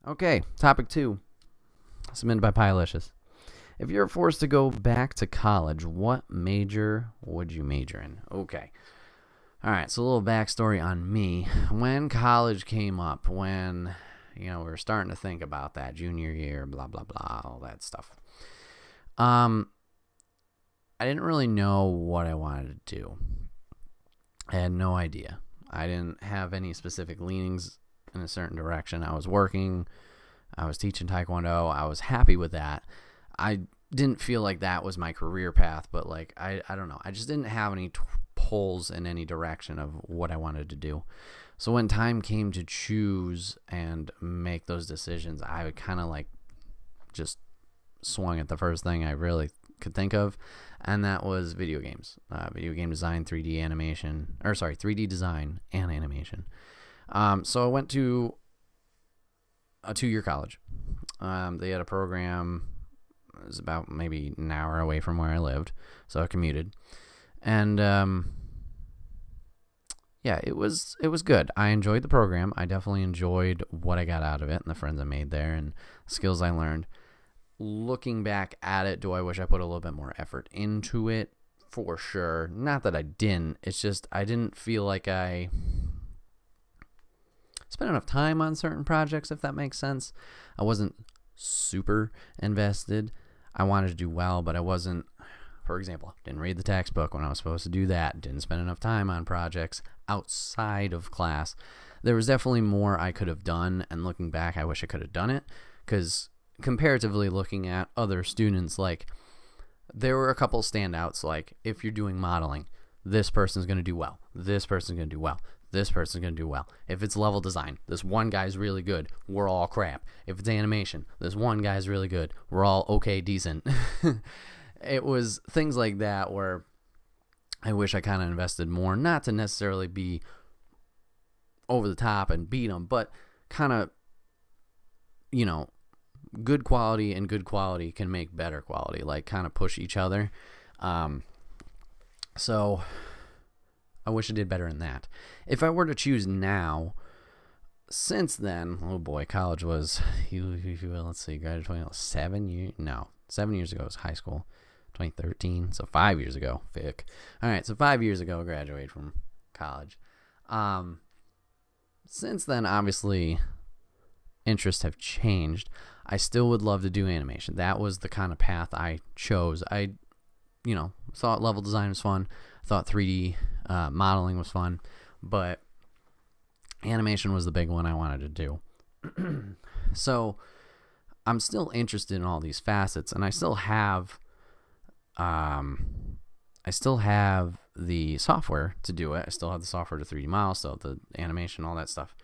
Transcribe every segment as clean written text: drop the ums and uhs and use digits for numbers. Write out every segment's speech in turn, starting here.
Okay, topic 2, submitted by Pilicious. If you're forced to go back to college, what major would you major in? Okay. All right, so a little backstory on me. When college came up, when, we were starting to think about that junior year, blah, blah, blah, all that stuff. I didn't really know what I wanted to do. I had no idea. I didn't have any specific leanings in a certain direction. I was working. I was teaching Taekwondo. I was happy with that. I didn't feel like that was my career path, but I don't know. I just didn't have any pulls in any direction of what I wanted to do. So when time came to choose and make those decisions, I kind of just swung at the first thing I really could think of, and that was video games. Video game design, 3D animation, 3D design and animation. So I went to a 2-year college. They had a program. It was about maybe an hour away from where I lived, so I commuted. And it was good. I enjoyed the program. I definitely enjoyed what I got out of it and the friends I made there and the skills I learned. Looking back at it, do I wish I put a little bit more effort into it? For sure. Not that I didn't. It's just I didn't feel like I spent enough time on certain projects, if that makes sense. I wasn't super invested. I wanted to do well, but I wasn't, for example, didn't read the textbook when I was supposed to do that. Didn't spend enough time on projects outside of class. There was definitely more I could have done, and looking back, I wish I could have done it, because comparatively looking at other students, there were a couple standouts. If you're doing modeling, this person's going to do well. This person's going to do well. This person's going to do well. If it's level design, this one guy's really good. We're all crap. If it's animation, this one guy's really good. We're all okay, decent. It was things like that where I wish I kind of invested more, not to necessarily be over the top and beat them, but kind of, good quality and good quality can make better quality, kind of push each other. So I wish I did better in that. If I were to choose now, since then, oh boy, college was, let's see, graduated 7 years, no, 7 years ago was high school, 2013, so 5 years ago, fick. All right, so 5 years ago, I graduated from college. Since then, obviously, interests have changed. I still would love to do animation. That was the kind of path I chose. I, thought level design was fun. I thought 3D modeling was fun, but animation was the big one I wanted to do. So I'm still interested in all these facets, and I still have the software to do it. I still have the software to 3D model, still have the animation, all that stuff.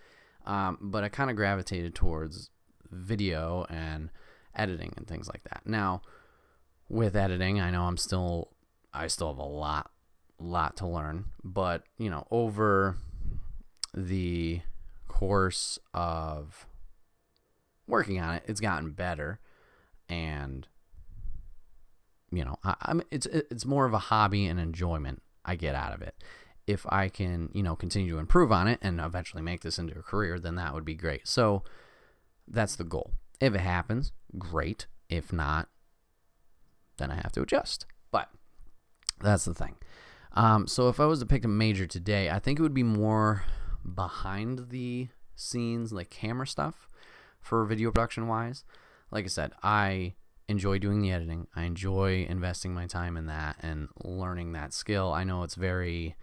But I kind of gravitated towards video and editing and things like that. Now, with editing, I know I still have a lot to learn, but over the course of working on it, it's gotten better, and it's more of a hobby and enjoyment I get out of it. If I can, continue to improve on it and eventually make this into a career, then that would be great. So that's the goal. If it happens, great. If not, then I have to adjust. But that's the thing. So if I was to pick a major today, I think it would be more behind the scenes, camera stuff for video production wise. Like I said, I enjoy doing the editing. I enjoy investing my time in that and learning that skill. I know it's very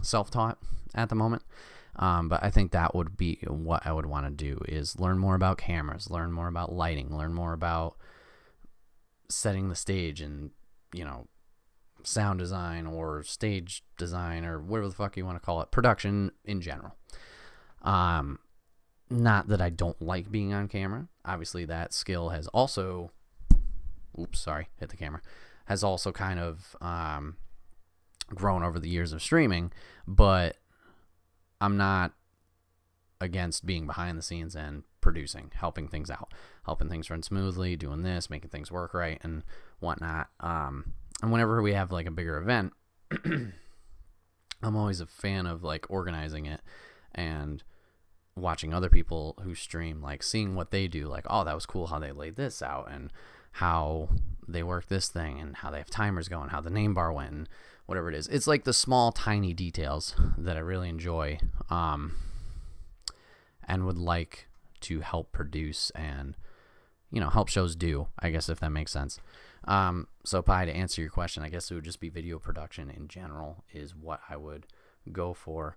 self-taught at the moment. But I think that would be what I would want to do, is learn more about cameras, learn more about lighting, learn more about setting the stage and, sound design or stage design or whatever the fuck you want to call it, production in general. Not that I don't like being on camera. Obviously that skill has also, has also kind of grown over the years of streaming, but I'm not against being behind the scenes and producing, helping things out, helping things run smoothly, doing this, making things work right and whatnot. And whenever we have a bigger event, I'm always a fan of organizing it and watching other people who stream, like seeing what they do, like, oh, that was cool how they laid this out and how they work this thing and how they have timers going, how the name bar went, and whatever it is. It's like the small, tiny details that I really enjoy, and would like to help produce and, help shows do, I guess, if that makes sense. So Pi, to answer your question, I guess it would just be video production in general is what I would go for.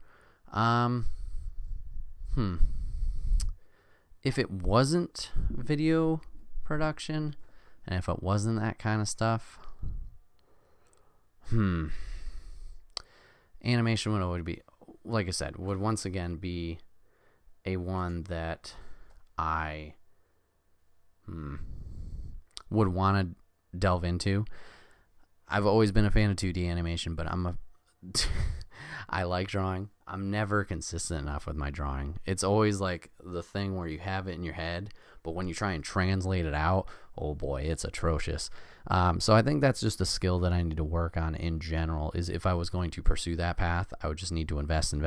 If it wasn't video production, and if it wasn't that kind of stuff, animation would be, like I said, would once again be a one that I would want to delve into. I've always been a fan of 2D animation, but I like drawing. I'm never consistent enough with my drawing. It's always like the thing where you have it in your head, but when you try and translate it out, oh boy, it's atrocious. So I think that's just a skill that I need to work on in general, is if I was going to pursue that path, I would just need to invest. And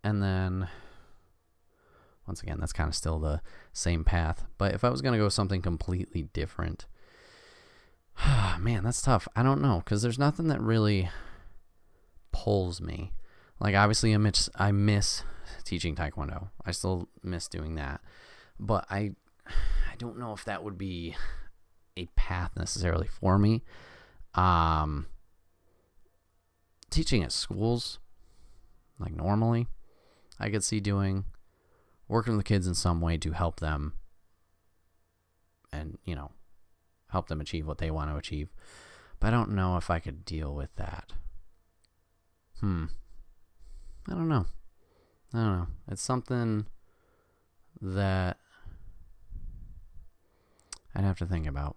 then, once again, that's kind of still the same path. But if I was going to go something completely different, man, that's tough. I don't know, because there's nothing that really pulls me. Like, obviously, I miss teaching Taekwondo. I still miss doing that. But I don't know if that would be a path necessarily for me. Teaching at schools, like normally, I could see working with the kids in some way to help them and, help them achieve what they want to achieve. But I don't know if I could deal with that. I don't know. It's something that I'd have to think about.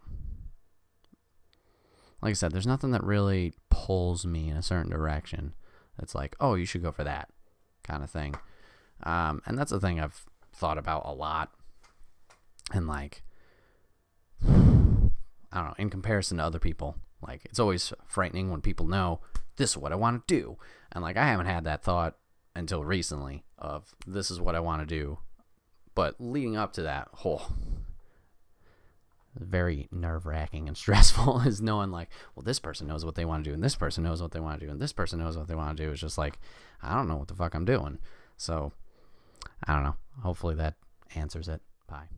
Like I said, there's nothing that really pulls me in a certain direction. It's like, oh, you should go for that kind of thing. And that's a thing I've thought about a lot. And like, I don't know, in comparison to other people, like, it's always frightening when people know this is what I want to do. And like, I haven't had that thought until recently of this is what I want to do. But leading up to that, very nerve-wracking and stressful is knowing like, well, this person knows what they want to do, and this person knows what they want to do, and this person knows what they want to do. It's just like, I don't know what the fuck I'm doing. So, I don't know. Hopefully that answers it. Bye.